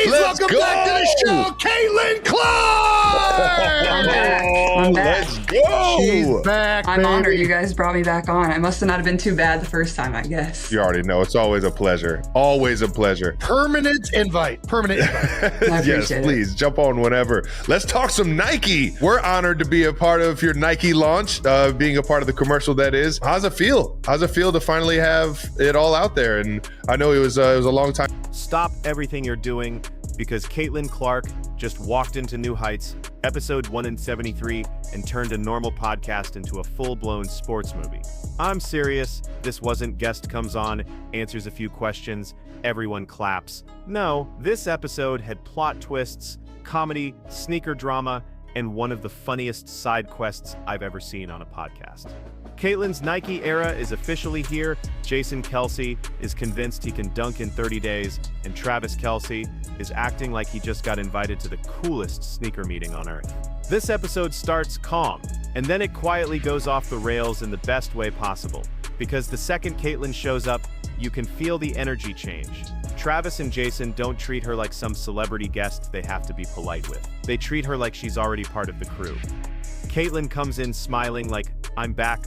Please Let's welcome back to the go. show, Caitlin Clark! I'm back. I'm back. Let's go. She's back, I'm baby. honored you guys brought me back on. I must have not been too bad the first time, I guess. You already know. It's always a pleasure. Always a pleasure. Permanent invite. Permanent invite. I Yes, appreciate it. please jump on whenever. Let's talk some Nike. We're honored to be a part of your Nike launch, being a part of the commercial that is. How's it feel? How's it feel to finally have it all out there? And I know it was a long time. Stop everything you're doing because Caitlin Clark just walked into new heights, episode 1 in 73, and turned a normal podcast into a full-blown sports movie. I'm serious. This wasn't guest comes on, answers a few questions, everyone claps. No, this episode had plot twists, comedy, sneaker drama, and one of the funniest side quests I've ever seen on a podcast. Caitlin's Nike era is officially here. Jason Kelce is convinced he can dunk in 30 days, and Travis Kelce is acting like he just got invited to the coolest sneaker meeting on earth. This episode starts calm, and then it quietly goes off the rails in the best way possible. Because the second Caitlin shows up, you can feel the energy change. Travis and Jason don't treat her like some celebrity guest they have to be polite with. They treat her like she's already part of the crew. Caitlin comes in smiling like, I'm back,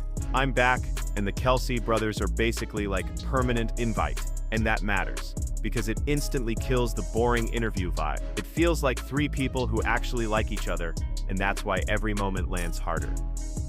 and the Kelce brothers are basically like permanent invite, and that matters, because it instantly kills the boring interview vibe. It feels like three people who actually like each other, and that's why every moment lands harder.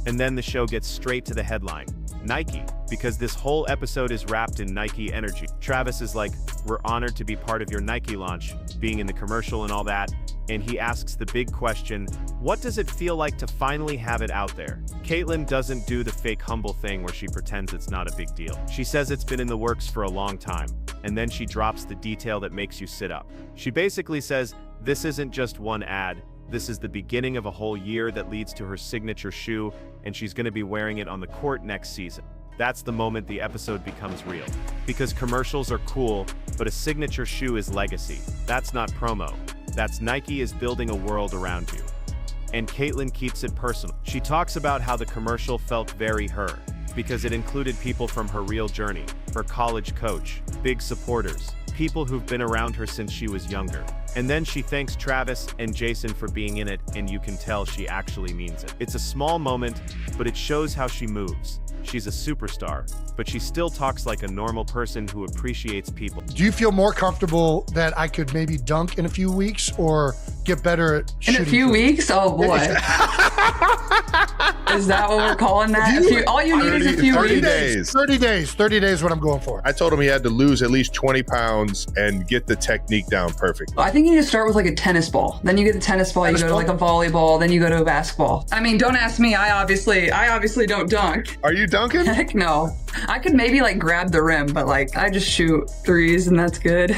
And then the show gets straight to the headline, Nike, because this whole episode is wrapped in Nike energy. Travis is like, we're honored to be part of your Nike launch, being in the commercial and all that, and he asks the big question, what does it feel like to finally have it out there? Caitlin doesn't do the fake humble thing where she pretends it's not a big deal. She says it's been in the works for a long time, and then she drops the detail that makes you sit up. She basically says, this isn't just one ad, this is the beginning of a whole year that leads to her signature shoe, and she's going to be wearing it on the court next season. That's the moment the episode becomes real. Because commercials are cool, but a signature shoe is legacy. That's not promo. That's Nike is building a world around you. And Caitlin keeps it personal. She talks about how the commercial felt very her, because it included people from her real journey, her college coach, big supporters, people who've been around her since she was younger. And then she thanks Travis and Jason for being in it, and you can tell she actually means it. It's a small moment, but it shows how she moves. She's a superstar, but she still talks like a normal person who appreciates people. Do you feel more comfortable that I could maybe dunk in a few weeks or get better at shooting? In a few weeks? Oh boy. Is that what we're calling that? All you need is a few 30 weeks. days. 30 days. 30 days what I'm going for. I told him he had to lose at least 20 pounds and get the technique down perfect. I think you need to start with like a tennis ball. Then you get the tennis ball, you go to like a volleyball, then you go to a basketball. I mean, don't ask me. I obviously don't dunk. Are you dunking? Heck no. I could maybe like grab the rim, but like I just shoot threes and that's good.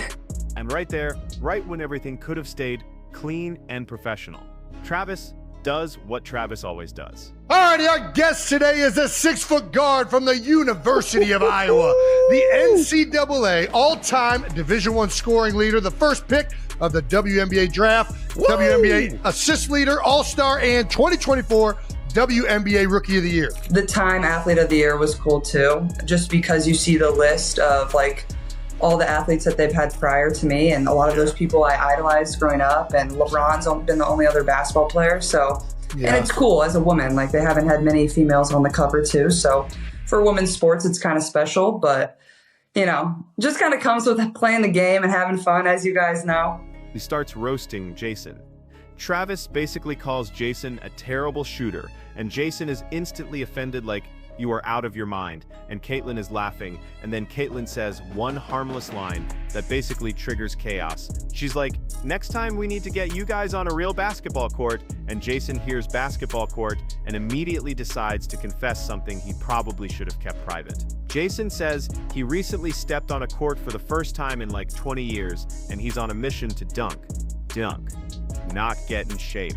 And right there, right when everything could have stayed clean and professional, Travis does what Travis always does. All right, our guest today is a 6-foot guard from the University of Iowa, the NCAA all-time Division I scoring leader, the first pick of the WNBA draft, Woo! WNBA assist leader, all-star, and 2024 WNBA Rookie of the Year. The Time Athlete of the Year was cool too, just because you see the list of like all the athletes that they've had prior to me, and a lot of those people I idolized growing up, and LeBron's been the only other basketball player, so Yeah. and it's cool as a woman, like they haven't had many females on the cover too, so for women's sports it's kind of special, but you know, just kind of comes with playing the game and having fun, as you guys know. He starts roasting Jason. Travis basically calls Jason a terrible shooter, and Jason is instantly offended like, you are out of your mind, and Caitlin is laughing, and then Caitlin says one harmless line that basically triggers chaos. She's like, next time we need to get you guys on a real basketball court, and Jason hears basketball court and immediately decides to confess something he probably should have kept private. Jason says he recently stepped on a court for the first time in like 20 years, and he's on a mission to dunk. Dunk. Not get in shape.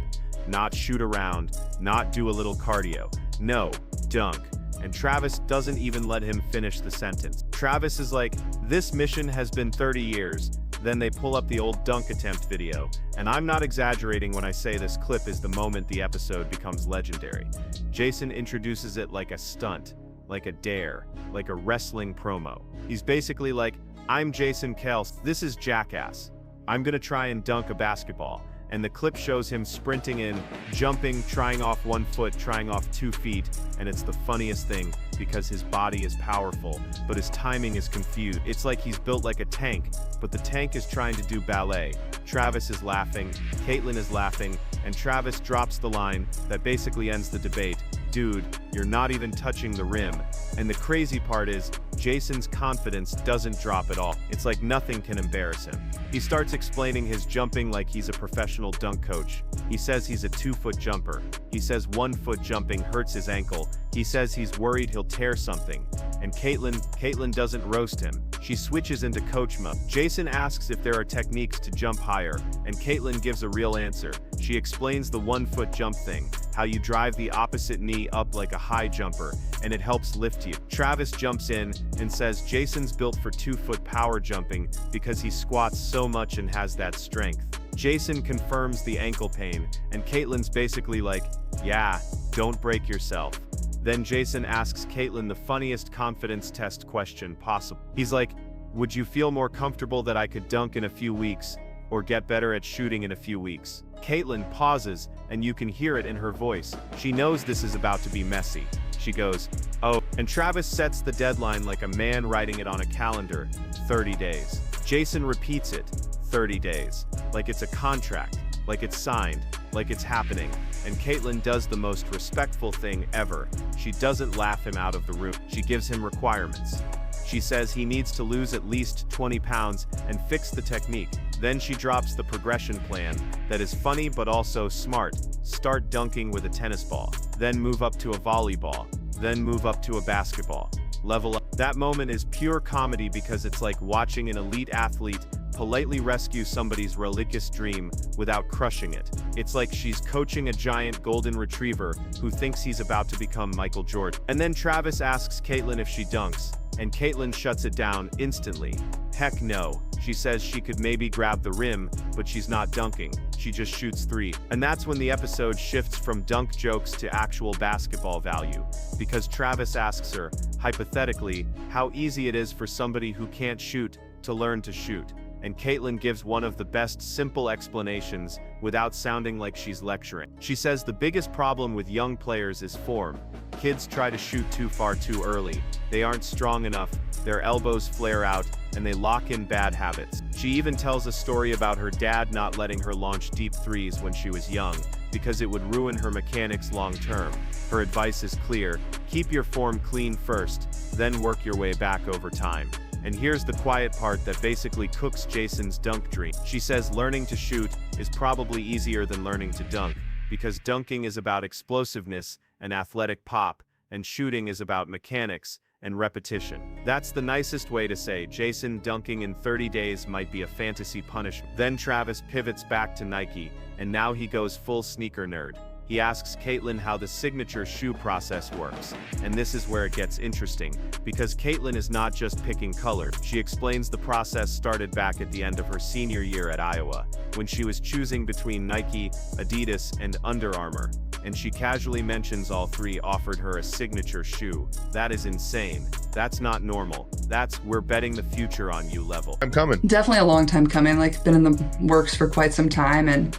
Not shoot around. Not do a little cardio. No, dunk. And Travis doesn't even let him finish the sentence. Travis is like, this mission has been 30 years. Then they pull up the old dunk attempt video. And I'm not exaggerating when I say this clip is the moment the episode becomes legendary. Jason introduces it like a stunt, like a dare, like a wrestling promo. He's basically like, I'm Jason Kelce, this is Jackass. I'm gonna try and dunk a basketball. And the clip shows him sprinting in, jumping, trying off 1 foot, trying off 2 feet, and it's the funniest thing because his body is powerful, but his timing is confused. It's like he's built like a tank, but the tank is trying to do ballet. Travis is laughing, Caitlin is laughing, and Travis drops the line that basically ends the debate. Dude, you're not even touching the rim. And the crazy part is, Jason's confidence doesn't drop at all. It's like nothing can embarrass him. He starts explaining his jumping like he's a professional dunk coach. He says he's a 2-foot jumper. He says 1 foot jumping hurts his ankle. He says he's worried he'll tear something. And Caitlin doesn't roast him. She switches into coach mode. Jason asks if there are techniques to jump higher, and Caitlin gives a real answer. She explains the 1 foot jump thing, how you drive the opposite knee up like a high jumper, and it helps lift you. Travis jumps in and says Jason's built for 2-foot power jumping because he squats so much and has that strength. Jason confirms the ankle pain, and Caitlin's basically like, yeah, don't break yourself. Then Jason asks Caitlin the funniest confidence test question possible. He's like, would you feel more comfortable that I could dunk in a few weeks, or get better at shooting in a few weeks? Caitlin pauses, and you can hear it in her voice. She knows this is about to be messy. She goes, oh, and Travis sets the deadline like a man writing it on a calendar, 30 days. Jason repeats it, 30 days, like it's a contract, like it's signed, like it's happening. And Caitlin does the most respectful thing ever. She doesn't laugh him out of the room. She gives him requirements. She says he needs to lose at least 20 pounds and fix the technique. Then she drops the progression plan that is funny but also smart. Start dunking with a tennis ball, then move up to a volleyball, then move up to a basketball. Level up. That moment is pure comedy because it's like watching an elite athlete politely rescue somebody's religious dream without crushing it. It's like she's coaching a giant golden retriever who thinks he's about to become Michael Jordan. And then Travis asks Caitlin if she dunks, and Caitlin shuts it down instantly. Heck no. She says she could maybe grab the rim, but she's not dunking. She just shoots 3. And that's when the episode shifts from dunk jokes to actual basketball value, because Travis asks her, hypothetically, how easy it is for somebody who can't shoot to learn to shoot. And Caitlin gives one of the best simple explanations without sounding like she's lecturing. She says the biggest problem with young players is form. Kids try to shoot too far too early. They aren't strong enough, their elbows flare out, and they lock in bad habits. She even tells a story about her dad not letting her launch deep threes when she was young, because it would ruin her mechanics long term. Her advice is clear: keep your form clean first, then work your way back over time. And here's the quiet part that basically cooks Jason's dunk dream. She says learning to shoot is probably easier than learning to dunk, because dunking is about explosiveness and athletic pop, and shooting is about mechanics and repetition. That's the nicest way to say Jason dunking in 30 days might be a fantasy punishment. Then Travis pivots back to Nike, and now he goes full sneaker nerd. He asks Caitlin how the signature shoe process works. And this is where it gets interesting, because Caitlin is not just picking colors. She explains the process started back at the end of her senior year at Iowa, when she was choosing between Nike, Adidas, and Under Armour. And she casually mentions all 3 offered her a signature shoe. That is insane. That's not normal. That's we're betting the future on you level. I'm coming. Definitely a long time coming, like been in the works for quite some time. And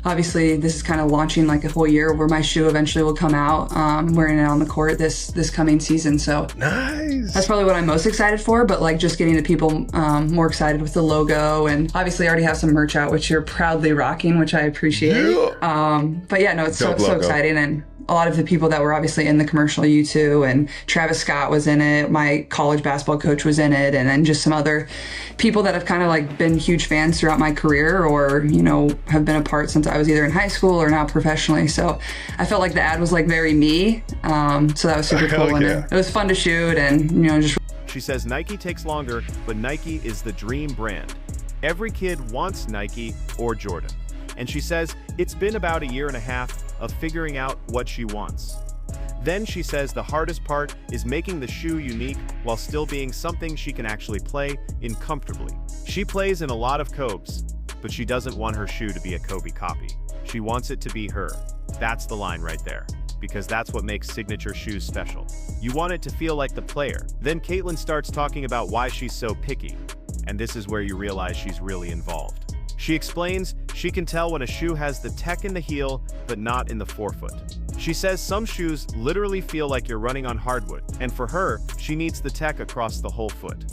obviously this is kind of launching like a whole year where my shoe eventually will come out. I'm wearing it on the court this coming season. So nice. That's probably what I'm most excited for, but like just getting the people more excited with the logo. And obviously I already have some merch out, which you're proudly rocking, which I appreciate. Yeah. But yeah, no, it's so exciting. And a lot of the people that were obviously in the commercial, you two, and Travis Scott was in it, my college basketball coach was in it, and then just some other people that have kind of like been huge fans throughout my career, or, you know, have been a part since I was either in high school or now professionally. So I felt like the ad was like very me. So that was super cool. And it was fun to shoot, and, you know, just. She says Nike takes longer, but Nike is the dream brand. Every kid wants Nike or Jordan. And she says it's been about 1.5 years of figuring out what she wants. Then she says the hardest part is making the shoe unique while still being something she can actually play in comfortably. She plays in a lot of Kobes, but she doesn't want her shoe to be a Kobe copy. She wants it to be her. That's the line right there, because that's what makes signature shoes special. You want it to feel like the player. Then Caitlin starts talking about why she's so picky, and this is where you realize she's really involved. She explains she can tell when a shoe has the tech in the heel, but not in the forefoot. She says some shoes literally feel like you're running on hardwood, and for her, she needs the tech across the whole foot.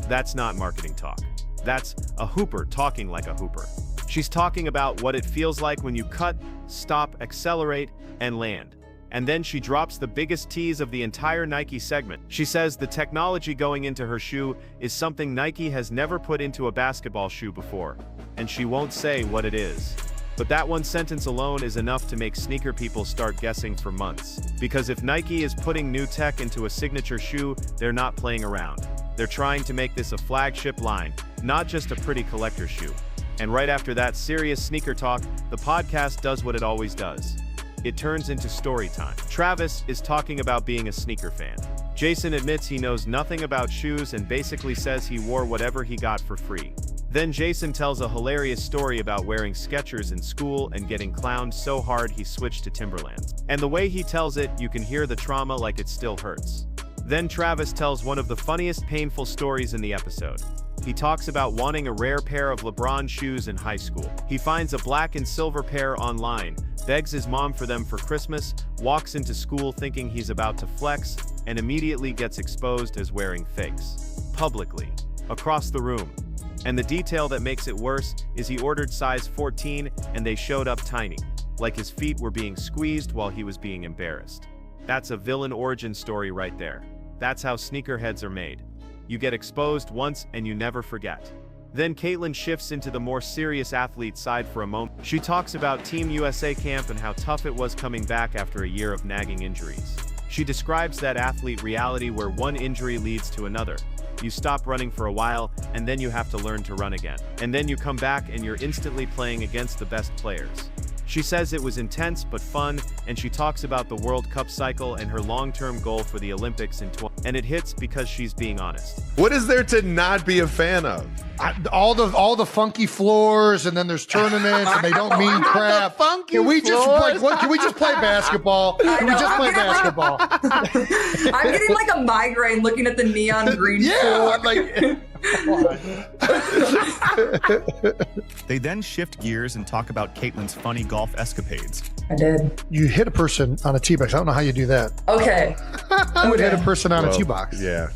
That's not marketing talk. That's a hooper talking like a hooper. She's talking about what it feels like when you cut, stop, accelerate, and land. And then she drops the biggest tease of the entire Nike segment. She says the technology going into her shoe is something Nike has never put into a basketball shoe before, and she won't say what it is. But that one sentence alone is enough to make sneaker people start guessing for months. Because if Nike is putting new tech into a signature shoe, they're not playing around. They're trying to make this a flagship line, not just a pretty collector shoe. And right after that serious sneaker talk, the podcast does what it always does. It turns into story time. Travis is talking about being a sneaker fan. Jason admits he knows nothing about shoes and basically says he wore whatever he got for free. Then Jason tells a hilarious story about wearing Skechers in school and getting clowned so hard he switched to Timberlands. And the way he tells it, you can hear the trauma like it still hurts. Then Travis tells one of the funniest painful stories in the episode. He talks about wanting a rare pair of LeBron shoes in high school. He finds a black and silver pair online, begs his mom for them for Christmas, walks into school thinking he's about to flex, and immediately gets exposed as wearing fakes. Publicly. Across the room. And the detail that makes it worse is he ordered size 14 and they showed up tiny, like his feet were being squeezed while he was being embarrassed. That's a villain origin story right there. That's how sneakerheads are made. You get exposed once and you never forget. Then Caitlin shifts into the more serious athlete side for a moment. She talks about Team USA camp and how tough it was coming back after a year of nagging injuries. She describes that athlete reality where one injury leads to another. You stop running for a while, and then you have to learn to run again. And then you come back and you're instantly playing against the best players. She says it was intense but fun, and she talks about the World Cup cycle and her long-term goal for the Olympics in 2020. And it hits because she's being honest. What is there to not be a fan of? All the funky floors, and then there's tournaments, and they don't mean crap. Can we just can we just play basketball? Can we just play basketball? I'm getting like a migraine looking at the neon green floor. They then shift gears and talk about Caitlin's funny golf escapades. I did. You hit a person on a tee box. I don't know how you do that. Okay. I would hit a person on a tee box. Yeah,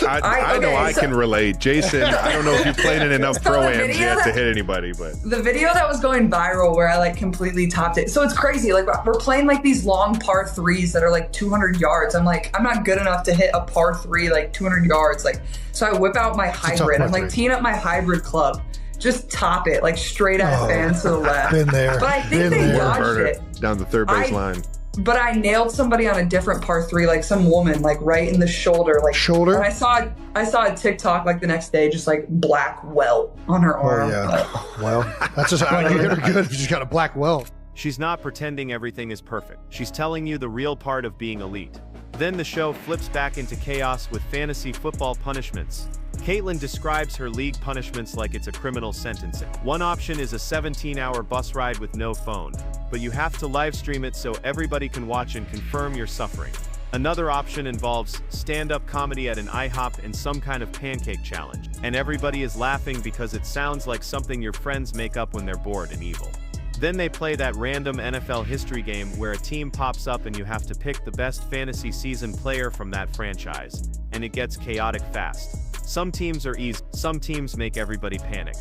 I know I can relate. Jason, I don't know if you've played in enough pro-ams yet to hit anybody, but the video that was going viral where I like completely topped it. So it's crazy. Like we're playing like these long par threes that are like 200 yards. I'm like, I'm not good enough to hit a par three like 200 yards. Like, so I whip out my hybrid. I'm like teeing up my hybrid club. Just top it like straight at fans to the left. Been there. But I think they dodged it down the third base line. But I nailed somebody on a different par three, like some woman, like right in the shoulder, like shoulder. And I saw a TikTok like the next day, just like black welt on her arm. Oh yeah. Well, that's just how you hit her good if she's got a black welt. She's not pretending everything is perfect. She's telling you the real part of being elite. Then the show flips back into chaos with fantasy football punishments. Caitlin describes her league punishments like it's a criminal sentencing. One option is a 17-hour bus ride with no phone, but you have to live stream it so everybody can watch and confirm you're suffering. Another option involves stand-up comedy at an IHOP and some kind of pancake challenge, and everybody is laughing because it sounds like something your friends make up when they're bored and evil. Then they play that random NFL history game where a team pops up and you have to pick the best fantasy season player from that franchise, and it gets chaotic fast. Some teams are easy, some teams make everybody panic.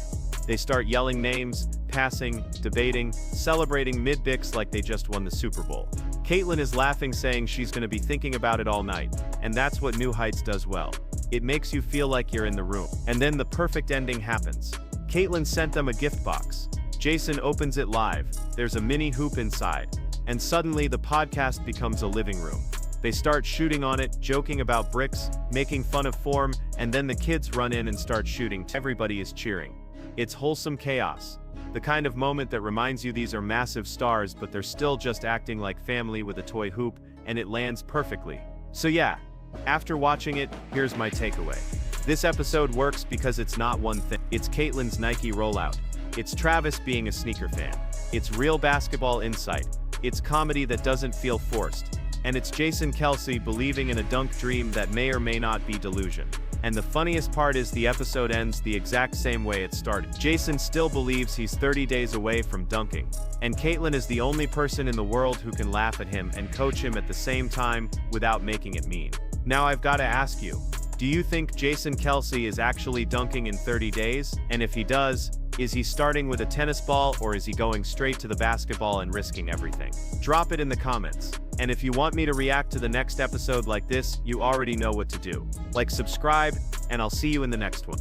They start yelling names, passing, debating, celebrating mid-bicks like they just won the Super Bowl. Caitlin is laughing, saying she's going to be thinking about it all night, and that's what New Heights does well. It makes you feel like you're in the room. And then the perfect ending happens. Caitlin sent them a gift box. Jason opens it live. There's a mini hoop inside. And suddenly the podcast becomes a living room. They start shooting on it, joking about bricks, making fun of form, and then the kids run in and start shooting. Everybody is cheering. It's wholesome chaos. The kind of moment that reminds you these are massive stars, but they're still just acting like family with a toy hoop, and it lands perfectly. So yeah, after watching it, here's my takeaway. This episode works because it's not one thing. It's Caitlin's Nike rollout. It's Travis being a sneaker fan. It's real basketball insight. It's comedy that doesn't feel forced. And it's Jason Kelce believing in a dunk dream that may or may not be delusion. And the funniest part is the episode ends the exact same way it started. Jason still believes he's 30 days away from dunking, and Caitlin is the only person in the world who can laugh at him and coach him at the same time without making it mean. Now I've got to ask you, do you think Jason Kelce is actually dunking in 30 days? And if he does, is he starting with a tennis ball or is he going straight to the basketball and risking everything? Drop it in the comments. And if you want me to react to the next episode like this, you already know what to do. Like, subscribe, and I'll see you in the next one.